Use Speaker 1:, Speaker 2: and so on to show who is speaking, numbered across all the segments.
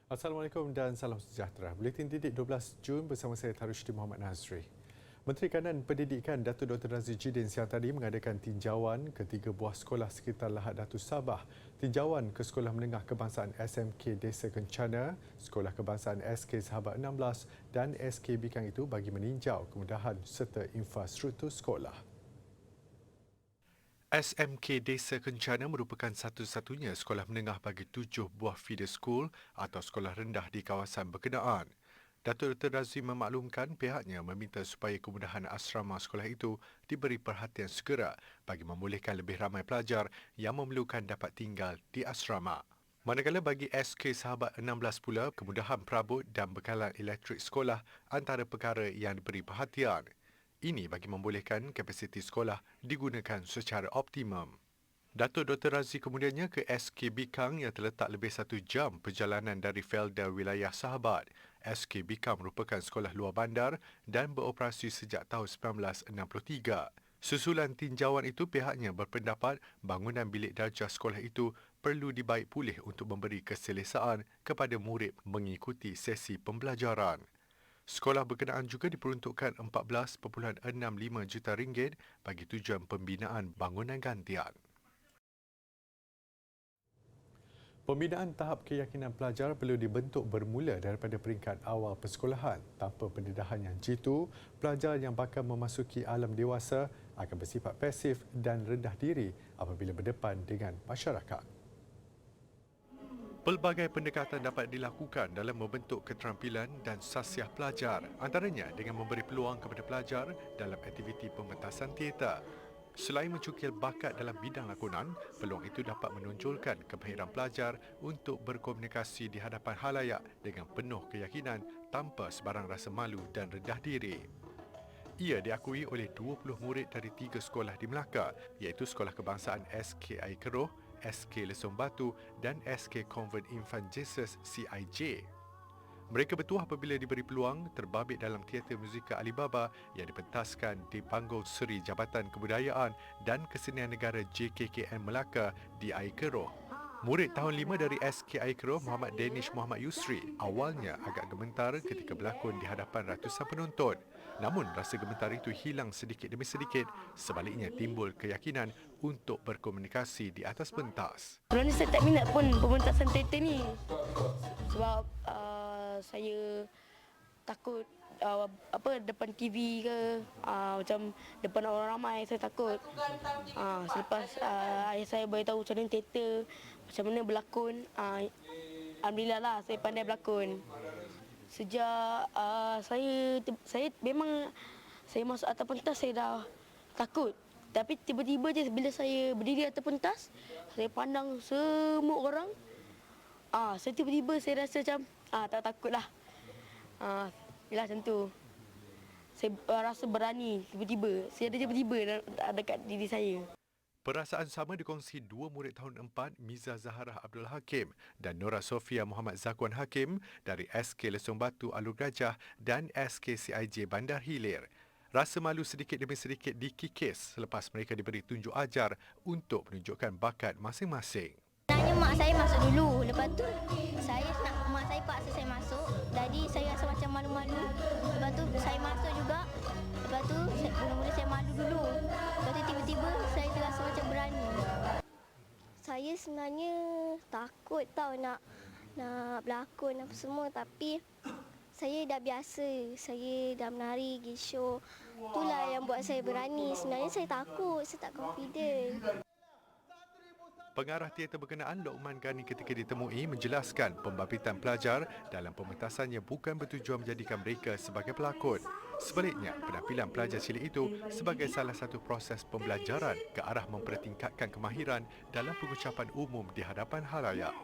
Speaker 1: Assalamualaikum dan salam sejahtera. Buletin Didik 12 Jun bersama saya Tarushdin Muhammad Nazri. Menteri Kanan Pendidikan Datuk Dr. Razzie Jidin siang tadi mengadakan tinjauan ke 3 buah sekolah sekitar Lahad Datu Sabah. Tinjauan ke Sekolah Menengah Kebangsaan SMK Desa Kencana, Sekolah Kebangsaan SK Sahabat 16 dan SK Bikang itu bagi meninjau kemudahan serta infrastruktur sekolah. SMK Desa Kencana merupakan satu-satunya sekolah menengah bagi 7 buah feeder school atau sekolah rendah di kawasan berkenaan. Datuk Dr. Razzie memaklumkan pihaknya meminta supaya kemudahan asrama sekolah itu diberi perhatian segera bagi membolehkan lebih ramai pelajar yang memerlukan dapat tinggal di asrama. Manakala bagi SK Sahabat 16 pula, kemudahan perabot dan bekalan elektrik sekolah antara perkara yang diberi perhatian. Ini bagi membolehkan kapasiti sekolah digunakan secara optimum. Datuk Dr. Razzie kemudiannya ke SK Bikang yang terletak lebih 1 jam perjalanan dari Felda wilayah Sahabat. SK Bikang merupakan sekolah luar bandar dan beroperasi sejak tahun 1963. Susulan tinjauan itu, pihaknya berpendapat bangunan bilik darjah sekolah itu perlu dibaik pulih untuk memberi keselesaan kepada murid mengikuti sesi pembelajaran. Sekolah berkenaan juga diperuntukkan RM14.65 juta bagi tujuan pembinaan bangunan gantian. Pembinaan tahap keyakinan pelajar perlu dibentuk bermula daripada peringkat awal persekolahan. Tanpa pendedahan yang jitu, pelajar yang bakal memasuki alam dewasa akan bersifat pasif dan rendah diri apabila berdepan dengan masyarakat. Pelbagai pendekatan dapat dilakukan dalam membentuk keterampilan dan sasiah pelajar, antaranya dengan memberi peluang kepada pelajar dalam aktiviti pementasan teater. Selain mencukil bakat dalam bidang lakonan, peluang itu dapat menonjolkan kemahiran pelajar untuk berkomunikasi di hadapan khalayak dengan penuh keyakinan tanpa sebarang rasa malu dan rendah diri. Ia diakui oleh 20 murid dari 3 sekolah di Melaka, iaitu Sekolah Kebangsaan SK Air Keroh, SK Lesong Batu dan SK Convent Infant Jesus CIJ. Mereka bertuah apabila diberi peluang terbabit dalam teater muzikal Alibaba yang dipentaskan di panggung Seri Jabatan Kebudayaan dan Kesenian Negara JKKN Melaka di Air Keroh. Murid tahun 5 dari SK Air Keroh, Muhammad Danish Muhammad Yusri, awalnya agak gemetar ketika berlakon di hadapan ratusan penonton. Namun rasa gemetar itu hilang sedikit demi sedikit, sebaliknya timbul keyakinan untuk berkomunikasi di atas pentas.
Speaker 2: Sebenarnya saya tak minat pun pementasan teater ni. Sebab saya takut depan TV ke, macam depan orang ramai saya takut. Selepas ayah saya beritahu macam mana teater, macam mana berlakon, alhamdulillah lah saya pandai berlakon. Sejak saya memang saya masuk atas pentas saya dah takut. Tapi tiba-tiba je bila saya berdiri atas pentas, saya pandang semua orang. Saya tiba-tiba saya rasa macam tak takut lah. Yalah macam tu. Saya rasa berani tiba-tiba. Saya ada tiba-tiba dekat diri saya.
Speaker 1: Perasaan sama dikongsi 2 murid tahun 4, Miza Zaharah Abdul Hakim dan Nora Sofia Muhammad Zakwan Hakim dari SK Lesong Batu Alur Gajah dan SK CIJ Bandar Hilir. Rasa malu sedikit demi sedikit dikikis selepas mereka diberi tunjuk ajar untuk menunjukkan bakat masing-masing.
Speaker 3: Sebenarnya mak saya masuk dulu, lepas tu mak saya paksa saya masuk, jadi saya rasa macam malu-malu. Lepas tu saya masuk juga, lepas tu mula-mula saya malu dulu. Lepas tu tiba-tiba saya terasa macam berani. Saya sebenarnya takut tau nak berlakon apa semua, tapi saya dah biasa, saya dah menari, pergi show. Itulah yang buat saya berani. Sebenarnya saya takut, saya tak confident.
Speaker 1: Pengarah teater berkenaan Lokman Ghani ketika ditemui menjelaskan pembabititan pelajar dalam pementasannya bukan bertujuan menjadikan mereka sebagai pelakon. Sebaliknya, penampilan pelajar cilik itu sebagai salah satu proses pembelajaran ke arah mempertingkatkan kemahiran dalam pengucapan umum di hadapan khalayak.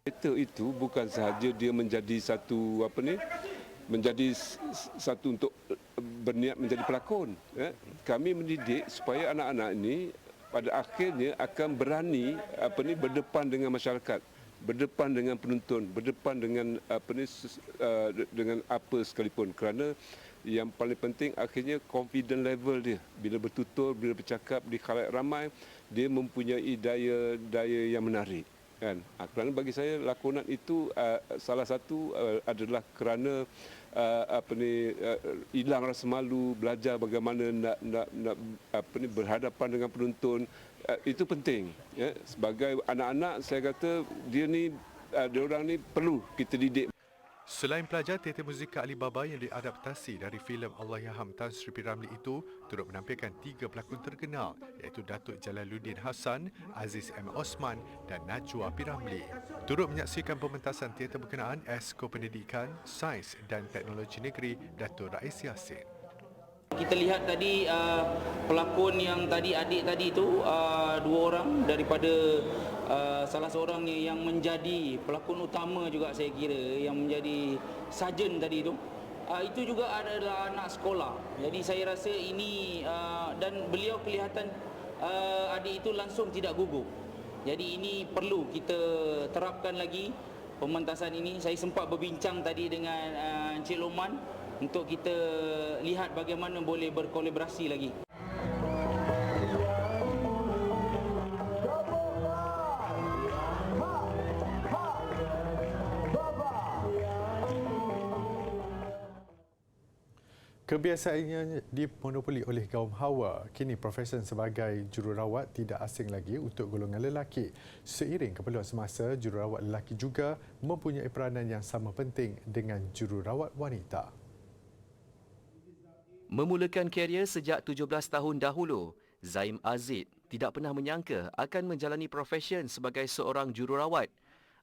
Speaker 4: Teater itu bukan sahaja dia menjadi satu menjadi satu untuk berniat menjadi pelakon. Kami mendidik supaya anak-anak ini pada akhirnya akan berani berdepan dengan masyarakat, berdepan dengan penonton, berdepan dengan dengan apa sekalipun, kerana yang paling penting akhirnya confident level dia bila bertutur, bila bercakap di khalayak ramai, dia mempunyai daya yang menarik. kan. Kerana bagi saya lakonan itu salah satu adalah kerana hilang rasa malu, belajar bagaimana nak berhadapan dengan penonton. Itu penting ya. Sebagai anak-anak saya kata diorang ni perlu kita didik.
Speaker 1: Selain pelajar, teater muzik Alibaba yang diadaptasi dari filem Allahyarham Tan Sri P. Ramlee itu turut menampilkan 3 pelakon terkenal iaitu Datuk Jalaluddin Hassan, Aziz M. Osman dan Najwa P. Ramlee. Turut menyaksikan pementasan teater berkenaan Esko Pendidikan, Sains dan Teknologi Negeri Datuk Rais Yassin.
Speaker 5: Kita lihat tadi pelakon yang tadi adik tadi itu 2 orang daripada salah seorang yang menjadi pelakon utama juga saya kira yang menjadi sarjan tadi itu juga adalah anak sekolah. Jadi saya rasa ini dan beliau kelihatan adik itu langsung tidak gugup. Jadi ini perlu kita terapkan lagi pementasan ini. Saya sempat berbincang tadi dengan Encik Loman untuk kita lihat bagaimana boleh berkolaborasi lagi.
Speaker 1: Kebiasaannya dimonopoli oleh kaum hawa, kini profesi sebagai jururawat tidak asing lagi untuk golongan lelaki. Seiring keperluan semasa, jururawat lelaki juga mempunyai peranan yang sama penting dengan jururawat wanita.
Speaker 6: Memulakan karier sejak 17 tahun dahulu, Zaim Aziz tidak pernah menyangka akan menjalani profesi sebagai seorang jururawat.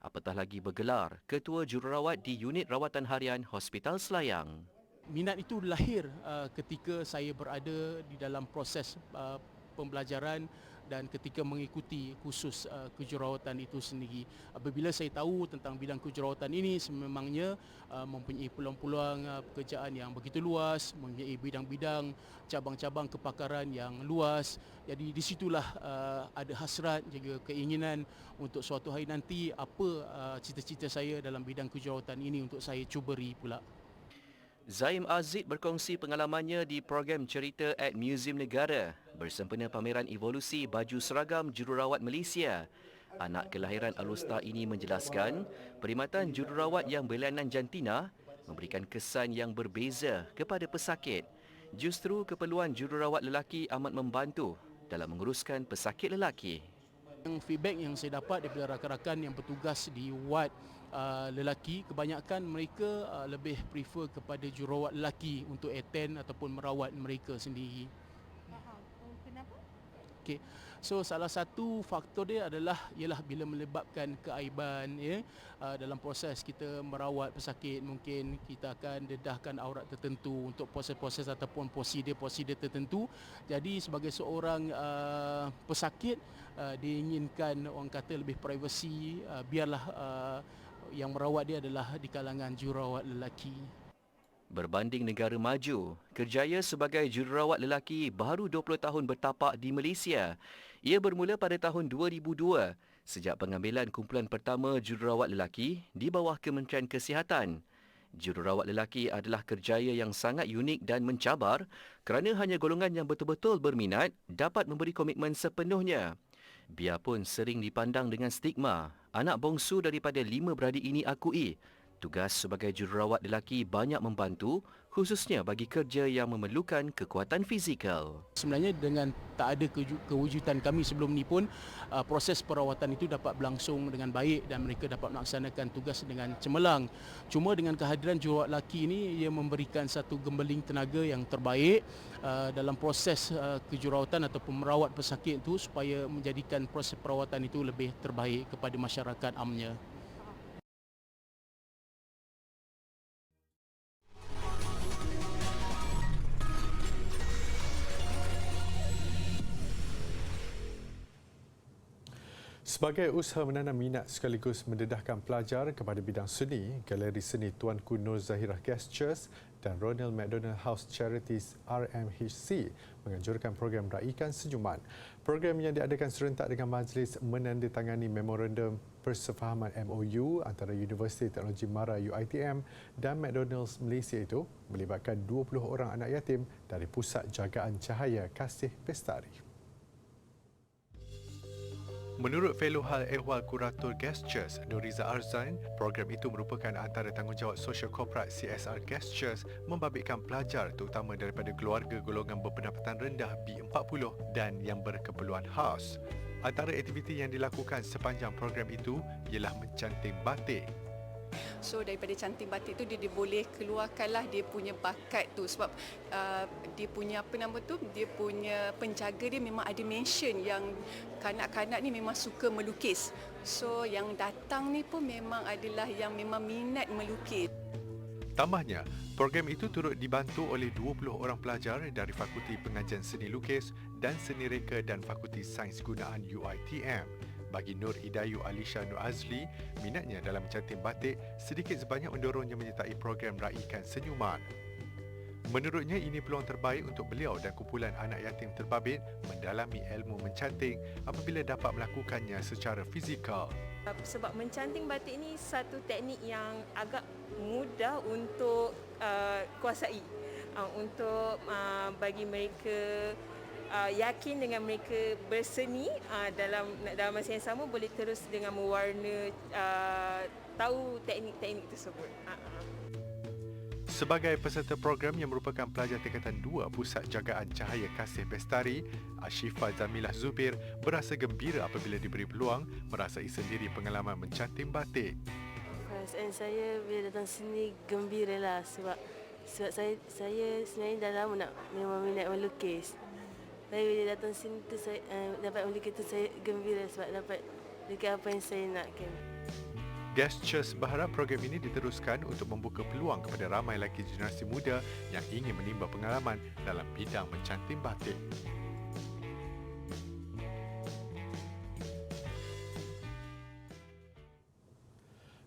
Speaker 6: Apatah lagi bergelar Ketua Jururawat di Unit Rawatan Harian Hospital Selayang.
Speaker 7: Minat itu lahir ketika saya berada di dalam proses pembelajaran dan ketika mengikuti kursus kejururawatan itu sendiri. Apabila saya tahu tentang bidang kejururawatan ini sememangnya mempunyai peluang-peluang pekerjaan yang begitu luas, mempunyai bidang-bidang cabang-cabang kepakaran yang luas. Jadi di situlah ada hasrat juga keinginan untuk suatu hari nanti apa cita-cita saya dalam bidang kejururawatan ini untuk saya cuburi pula.
Speaker 6: Zaim Aziz berkongsi pengalamannya di program cerita at Museum Negara bersempena pameran evolusi baju seragam jururawat Malaysia. Anak kelahiran Alustar ini menjelaskan perkhidmatan jururawat yang berlainan jantina memberikan kesan yang berbeza kepada pesakit. Justru keperluan jururawat lelaki amat membantu dalam menguruskan pesakit lelaki.
Speaker 7: Feedback yang saya dapat daripada rakan-rakan yang bertugas di ward lelaki, kebanyakan mereka lebih prefer kepada jururawat lelaki untuk attend ataupun merawat mereka sendiri.
Speaker 8: Faham. Oh, kenapa?
Speaker 7: Okey. So salah satu faktor dia ialah bila melibatkan keaiban dalam proses kita merawat pesakit, mungkin kita akan dedahkan aurat tertentu untuk proses-proses ataupun prosedur-prosedur tertentu. Jadi sebagai seorang pesakit diinginkan orang kata lebih privasi, biarlah yang merawat dia adalah di kalangan jururawat lelaki.
Speaker 6: Berbanding negara maju, kerjaya sebagai jururawat lelaki baru 20 tahun bertapak di Malaysia. Ia bermula pada tahun 2002 sejak pengambilan kumpulan pertama jururawat lelaki di bawah Kementerian Kesihatan. Jururawat lelaki adalah kerjaya yang sangat unik dan mencabar kerana hanya golongan yang betul-betul berminat dapat memberi komitmen sepenuhnya. Biarpun sering dipandang dengan stigma, anak bongsu daripada 5 beradik ini akui tugas sebagai jururawat lelaki banyak membantu, khususnya bagi kerja yang memerlukan kekuatan fizikal.
Speaker 7: Sebenarnya dengan tak ada kewujudan kami sebelum ni pun, proses perawatan itu dapat berlangsung dengan baik dan mereka dapat melaksanakan tugas dengan cemerlang. Cuma dengan kehadiran jururawat lelaki ini, ia memberikan satu gembeling tenaga yang terbaik dalam proses kejururawatan ataupun merawat pesakit itu supaya menjadikan proses perawatan itu lebih terbaik kepada masyarakat amnya.
Speaker 1: Sebagai usaha menanam minat sekaligus mendedahkan pelajar kepada bidang seni, Galeri Seni Tuanku Nur Zahirah Gestures dan Ronald McDonald House Charities RMHC menganjurkan program Raikan Senyuman. Program yang diadakan serentak dengan majlis menandatangani memorandum persefahaman MOU antara Universiti Teknologi Mara UiTM dan McDonald's Malaysia itu melibatkan 20 orang anak yatim dari Pusat Jagaan Cahaya Kasih Pestari. Menurut Fellow Hal Ehwal Kurator Gestures, Nuriza Arzan, program itu merupakan antara tanggungjawab sosial korporat CSR Gestures membabitkan pelajar terutama daripada keluarga golongan berpendapatan rendah B40 dan yang berkeperluan khas. Antara aktiviti yang dilakukan sepanjang program itu ialah mencanting batik.
Speaker 9: So daripada canting batik tu dia boleh keluarkanlah dia punya bakat tu sebab dia punya dia punya penjaga dia memang ada mention yang kanak-kanak ni memang suka melukis. So yang datang ni pun memang adalah yang memang minat melukis.
Speaker 1: Tambahnya, program itu turut dibantu oleh 20 orang pelajar dari Fakulti Pengajian Seni Lukis dan Seni Reka dan Fakulti Sains Gunaan UiTM. Bagi Nur Idayu Alisha Nur Azli, minatnya dalam mencanting batik sedikit sebanyak mendorongnya menyertai program Raikan Senyuman. Menurutnya, ini peluang terbaik untuk beliau dan kumpulan anak yatim terbabit mendalami ilmu mencanting apabila dapat melakukannya secara fizikal.
Speaker 8: Sebab mencanting batik ini satu teknik yang agak mudah untuk kuasai. Untuk bagi mereka yakin dengan mereka berseni dalam masa yang sama boleh terus dengan mewarna tahu teknik-teknik tersebut.
Speaker 1: Sebagai peserta program yang merupakan pelajar tingkatan 2 Pusat Jagaan Cahaya Kasih Bestari, Ashifa Zamilah Zubir berasa gembira apabila diberi peluang merasai sendiri pengalaman mencanting batik.
Speaker 10: Perasaan saya bila datang sini gembiralah sebab saya sebenarnya dah lama memang minat melukis. Tapi bila datang sini tu saya dapat melukis tu saya gembira sebab dapat dekat apa yang saya nakkan.
Speaker 1: Gestures berharap program ini diteruskan untuk membuka peluang kepada ramai lagi generasi muda yang ingin menimba pengalaman dalam bidang mencanting batik.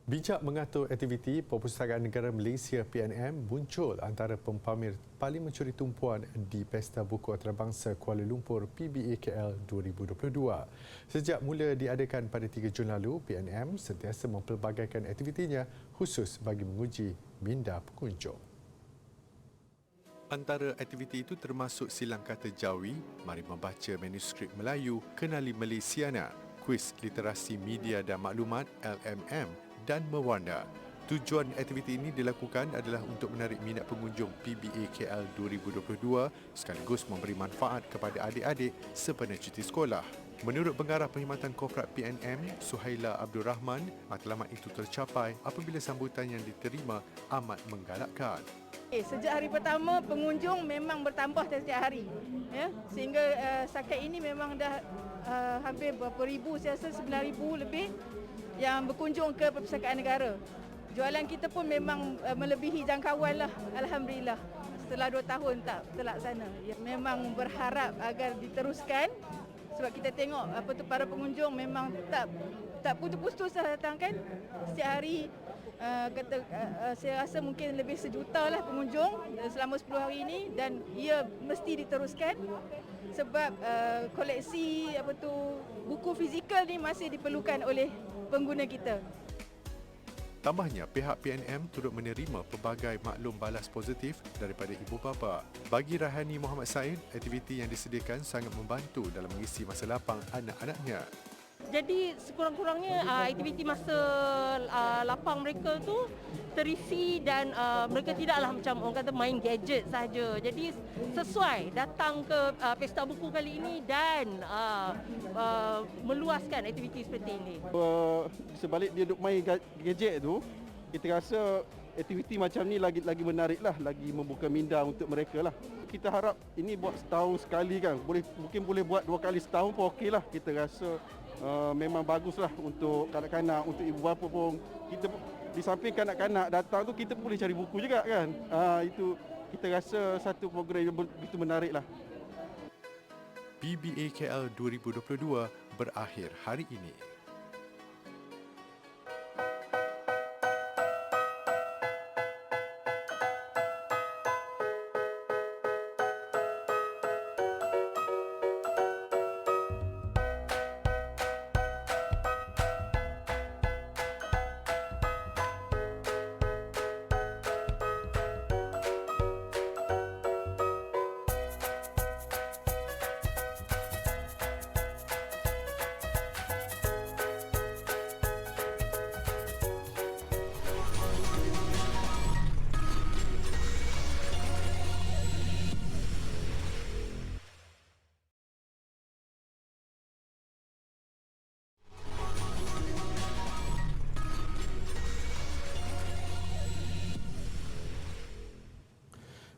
Speaker 1: Bijak mengatur aktiviti Perpustakaan Negara Malaysia PNM muncul antara pempamer paling mencuri tumpuan di Pesta Buku Antarabangsa Kuala Lumpur PBAKL 2022. Sejak mula diadakan pada 3 Jun lalu, PNM sentiasa mempelbagaikan aktivitinya khusus bagi menguji minda pengunjung. Antara aktiviti itu termasuk silang kata Jawi, mari membaca manuskrip Melayu, kenali Malaysiana, kuis literasi media dan maklumat LMM dan mewarna. Tujuan aktiviti ini dilakukan adalah untuk menarik minat pengunjung PBAKL 2022 sekaligus memberi manfaat kepada adik-adik sempena cuti sekolah. Menurut Pengarah Perkhidmatan Korporat PNM, Suhaila Abdul Rahman, matlamat itu tercapai apabila sambutan yang diterima amat menggalakkan.
Speaker 11: Sejak hari pertama, pengunjung memang bertambah setiap hari. Ya? Sehingga setakat ini memang dah hampir berapa ribu, saya rasa 9,000 lebih yang berkunjung ke Perpustakaan Negara. Jualan kita pun memang melebihi jangkauan lah, alhamdulillah. Setelah 2 tahun tak terlaksana. Ya, memang berharap agar diteruskan sebab kita tengok para pengunjung memang tak putus-putus datang kan. Setiap hari saya rasa mungkin lebih 1 juta lah pengunjung selama 10 hari ini dan ia mesti diteruskan sebab koleksi buku fizikal ni masih diperlukan oleh pengguna kita.
Speaker 1: Tambahnya, pihak PNM turut menerima pelbagai maklum balas positif daripada ibu bapa. Bagi Rahani Muhammad Said, aktiviti yang disediakan sangat membantu dalam mengisi masa lapang anak-anaknya.
Speaker 8: Jadi sekurang-kurangnya aktiviti masa lapang mereka tu terisi dan mereka tidaklah macam orang kata main gadget saja. Jadi sesuai datang ke Pesta Buku kali ini dan meluaskan aktiviti seperti ini.
Speaker 12: Sebalik dia duk main gadget tu, kita rasa aktiviti macam ni lagi menarik lah, lagi membuka minda untuk mereka lah. Kita harap ini buat setahun sekali kan, mungkin boleh buat 2 kali setahun pun okey lah. Kita rasa memang baguslah untuk kanak-kanak, untuk ibu bapa pun. Kita di samping kanak-kanak datang tu kita boleh cari buku juga kan. Itu kita rasa satu program yang begitu menarik lah.
Speaker 1: PBAKL 2022 berakhir hari ini.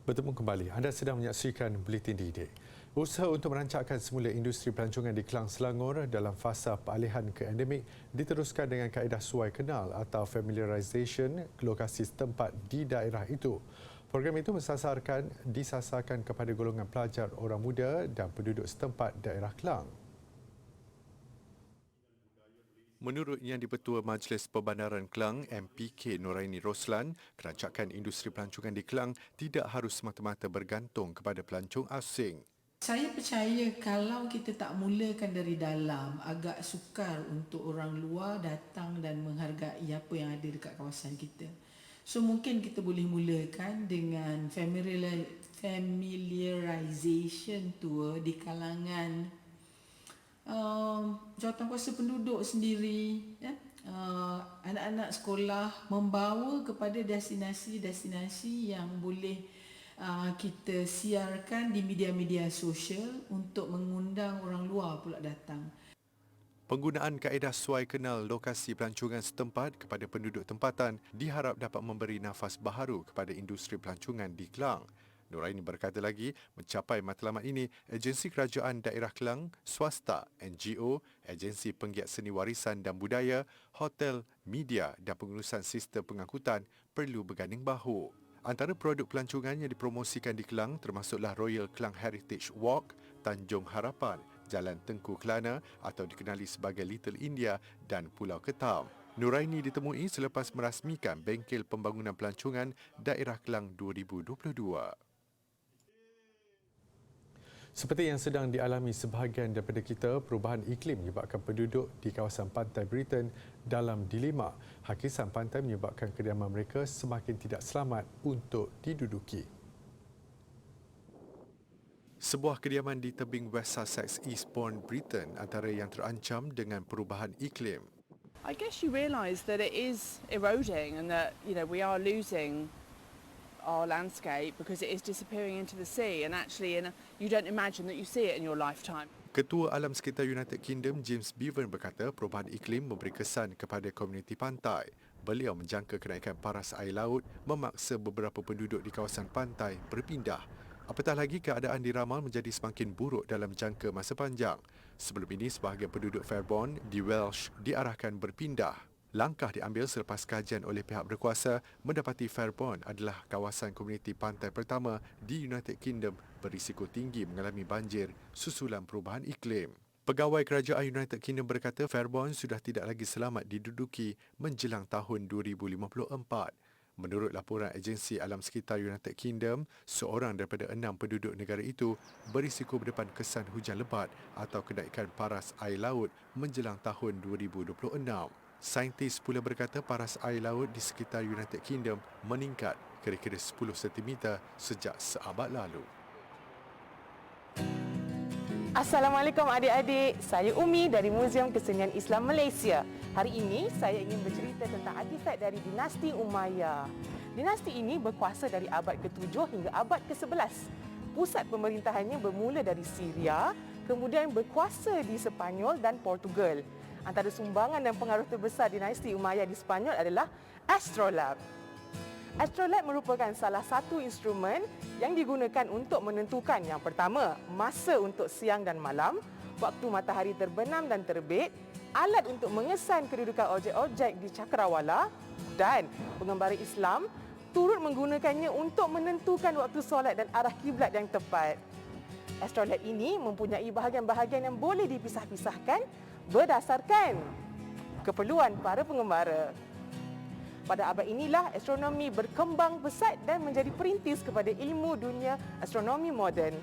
Speaker 1: Bertemu kembali. Anda sedang menyaksikan Buletin D-Day. Usaha untuk merancangkan semula industri pelancongan di Klang Selangor dalam fasa peralihan ke endemik diteruskan dengan kaedah suai kenal atau familiarisation lokasi setempat di daerah itu. Program itu disasarkan kepada golongan pelajar orang muda dan penduduk setempat daerah Klang. Menurut Yang di-Pertua Majlis Perbandaran Klang, MPK Noraini Roslan, kerancakan industri pelancongan di Klang tidak harus semata-mata bergantung kepada pelancong asing.
Speaker 13: Saya percaya kalau kita tak mulakan dari dalam, agak sukar untuk orang luar datang dan menghargai apa yang ada dekat kawasan kita. So mungkin kita boleh mulakan dengan familiarisation tour di kalangan jawatankuasa penduduk sendiri, ya? Anak-anak sekolah membawa kepada destinasi-destinasi yang boleh kita siarkan di media-media sosial untuk mengundang orang luar pula datang.
Speaker 1: Penggunaan kaedah suai kenal lokasi pelancongan setempat kepada penduduk tempatan diharap dapat memberi nafas baharu kepada industri pelancongan di Klang. Noraini berkata lagi, mencapai matlamat ini, agensi kerajaan daerah Klang, swasta, NGO, agensi penggiat seni warisan dan budaya, hotel, media dan pengurusan sistem pengangkutan perlu berganding bahu. Antara produk pelancongan yang dipromosikan di Klang termasuklah Royal Klang Heritage Walk, Tanjung Harapan, Jalan Tengku Kelana atau dikenali sebagai Little India dan Pulau Ketam. Noraini ditemui selepas merasmikan Bengkel Pembangunan Pelancongan Daerah Klang 2022. Seperti yang sedang dialami sebahagian daripada kita, perubahan iklim menyebabkan penduduk di kawasan pantai Britain dalam dilema. Hakisan pantai menyebabkan kediaman mereka semakin tidak selamat untuk diduduki. Sebuah kediaman di tebing West Sussex, Eastbourne, Britain antara yang terancam dengan perubahan iklim.
Speaker 14: I guess you realise that it is eroding and that, we are losing our landscape because it is disappearing into the sea, and actually you don't imagine that you see it in your lifetime.
Speaker 1: Ketua Alam Sekitar United Kingdom James Bevan berkata perubahan iklim memberi kesan kepada komuniti pantai. Beliau menjangka kenaikan paras air laut memaksa beberapa penduduk di kawasan pantai berpindah. Apatah lagi keadaan diramal menjadi semakin buruk dalam jangka masa panjang. Sebelum ini sebahagian penduduk Fairborn di Welsh diarahkan berpindah. Langkah diambil selepas kajian oleh pihak berkuasa mendapati Fairborn adalah kawasan komuniti pantai pertama di United Kingdom berisiko tinggi mengalami banjir susulan perubahan iklim. Pegawai Kerajaan United Kingdom berkata Fairborn sudah tidak lagi selamat diduduki menjelang tahun 2054. Menurut laporan agensi Alam Sekitar United Kingdom, seorang daripada 6 penduduk negara itu berisiko berdepan kesan hujan lebat atau kenaikan paras air laut menjelang tahun 2026. Saintis pula berkata paras air laut di sekitar United Kingdom meningkat kira-kira 10 cm sejak seabad lalu.
Speaker 15: Assalamualaikum adik-adik, saya Umi dari Muzium Kesenian Islam Malaysia. Hari ini saya ingin bercerita tentang artifak dari dinasti Umayyah. Dinasti ini berkuasa dari abad ke-7 hingga abad ke-11. Pusat pemerintahannya bermula dari Syria, kemudian berkuasa di Sepanyol dan Portugal. Antara sumbangan dan pengaruh terbesar dinasti Umayyah di Sepanyol adalah astrolabe. Astrolabe merupakan salah satu instrumen yang digunakan untuk menentukan yang pertama, masa untuk siang dan malam, waktu matahari terbenam dan terbit, alat untuk mengesan kedudukan objek-objek di cakrawala, dan pengembara Islam turut menggunakannya untuk menentukan waktu solat dan arah kiblat yang tepat. Astrolabe ini mempunyai bahagian-bahagian yang boleh dipisah-pisahkan berdasarkan keperluan para pengembara. Pada abad inilah astronomi berkembang pesat dan menjadi perintis kepada ilmu dunia astronomi moden.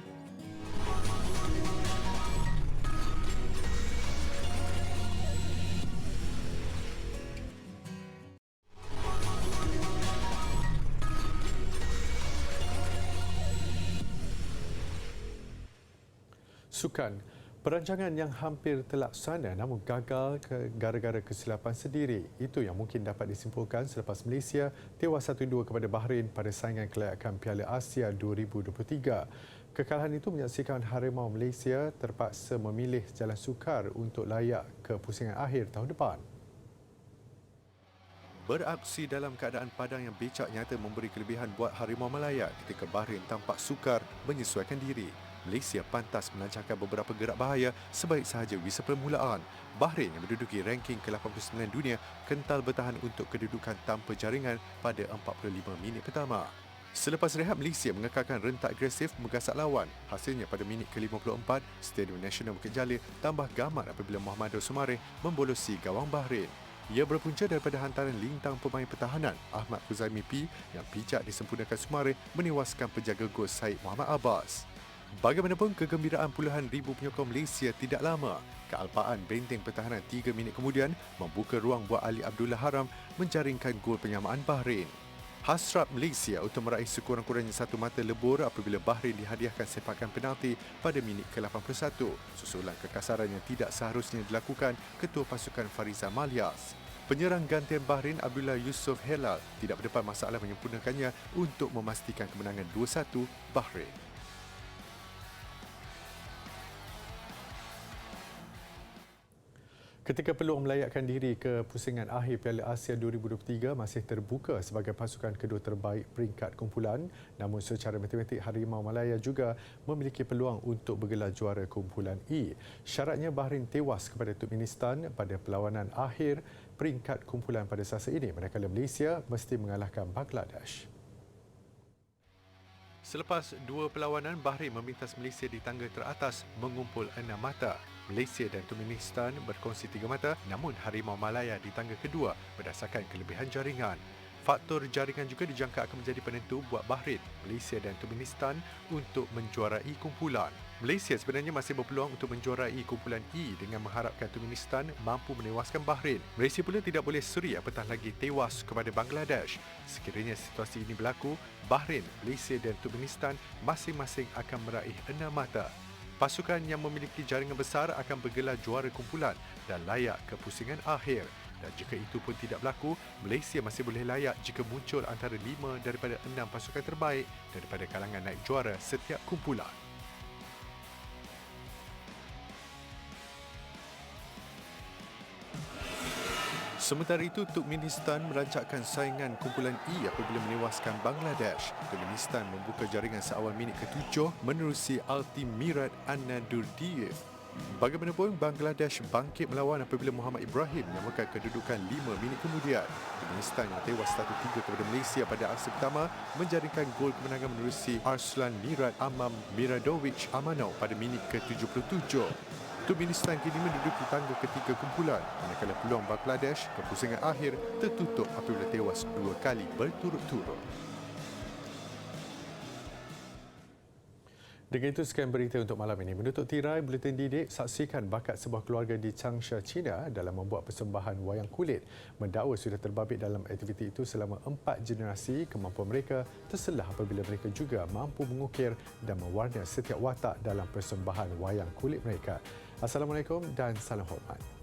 Speaker 1: Sukan. Perancangan yang hampir terlaksana namun gagal gara-gara kesilapan sendiri. Itu yang mungkin dapat disimpulkan selepas Malaysia tewas 1-2 kepada Bahrain pada saingan kelayakan Piala Asia 2023. Kekalahan itu menyaksikan Harimau Malaysia terpaksa memilih jalan sukar untuk layak ke pusingan akhir tahun depan. Beraksi dalam keadaan padang yang becak nyata memberi kelebihan buat Harimau Malaya ketika Bahrain tampak sukar menyesuaikan diri. Malaysia pantas melancarkan beberapa gerak bahaya sebaik sahaja visa permulaan. Bahrain yang menduduki ranking ke-89 dunia kental bertahan untuk kedudukan tanpa jaringan pada 45 minit pertama. Selepas rehat, Malaysia mengekalkan rentak agresif menggasak lawan. Hasilnya pada minit ke-54, Stadium Nasional Bukit Jalil tambah gamar apabila Mohammad Sumareh membolosi gawang Bahrain. Ia berpunca daripada hantaran lintang pemain pertahanan Ahmad Huzaimi P yang bijak disempurnakan Sumareh menewaskan penjaga gol Syed Muhammad Abbas. Bagaimanapun, kegembiraan puluhan ribu penyokong Malaysia tidak lama. Kealpaan benteng pertahanan 3 minit kemudian membuka ruang buat Ali Abdullah Haram menjaringkan gol penyamaan Bahrain. Hasrat Malaysia untuk meraih sekurang-kurangnya satu mata lebur apabila Bahrain dihadiahkan sepakan penalti pada minit ke-81, susulan kekasaran yang tidak seharusnya dilakukan ketua pasukan Farizal Malyas. Penyerang gantian Bahrain Abdullah Yusof Helal tidak berdepan masalah menyempurnakannya untuk memastikan kemenangan 2-1 Bahrain. Ketika peluang melayakkan diri ke pusingan akhir Piala Asia 2023 masih terbuka sebagai pasukan kedua terbaik peringkat kumpulan, namun secara matematik Harimau Malaya juga memiliki peluang untuk bergelar juara kumpulan E. Syaratnya Bahrain tewas kepada Turkmenistan pada perlawanan akhir peringkat kumpulan pada Selasa ini, manakala Malaysia mesti mengalahkan Bangladesh. Selepas dua perlawanan, Bahrain memintas Malaysia di tangga teratas mengumpul 6 mata. Malaysia dan Turkmenistan berkongsi 3 mata, namun Harimau Malaya di tangga kedua berdasarkan kelebihan jaringan. Faktor jaringan juga dijangka akan menjadi penentu buat Bahrain, Malaysia dan Turkmenistan untuk menjuarai kumpulan. Malaysia sebenarnya masih berpeluang untuk menjuarai kumpulan E dengan mengharapkan Turkmenistan mampu menewaskan Bahrain. Malaysia pula tidak boleh suri apatah lagi tewas kepada Bangladesh. Sekiranya situasi ini berlaku, Bahrain, Malaysia dan Turkmenistan masing-masing akan meraih 6 mata. Pasukan yang memiliki jaringan besar akan bergelar juara kumpulan dan layak ke pusingan akhir. Dan jika itu pun tidak berlaku, Malaysia masih boleh layak jika muncul antara 5 daripada 6 pasukan terbaik daripada kalangan naik juara setiap kumpulan. Sementara itu, Turkmenistan merancakkan saingan kumpulan E apabila menewaskan Bangladesh. Turkmenistan membuka jaringan seawal minit ke-7 menerusi Altimurad An-Nadurdiev. Bagaimanapun, Bangladesh bangkit melawan apabila Muhammad Ibrahim menyamakan kedudukan 5 minit kemudian. Turkmenistan yang tewas 1-3 kepada Malaysia pada aksi pertama menjaringkan gol kemenangan menerusi Arslan Mirad Amam Miradovic Amanov pada minit ke-77. Turkmenistan kini menduduki tangga ketiga kumpulan, manakala peluang Bangladesh ke pusingan akhir tertutup apabila tewas 2 kali berturut-turut. Dengan itu, sekian berita untuk malam ini. Menutup tirai Buletin Didik, saksikan bakat sebuah keluarga di Changsha, China dalam membuat persembahan wayang kulit. Mendakwa sudah terbabit dalam aktiviti itu selama 4 generasi. Kemampuan mereka terselah apabila mereka juga mampu mengukir dan mewarna setiap watak dalam persembahan wayang kulit mereka. Assalamualaikum dan salam hormat.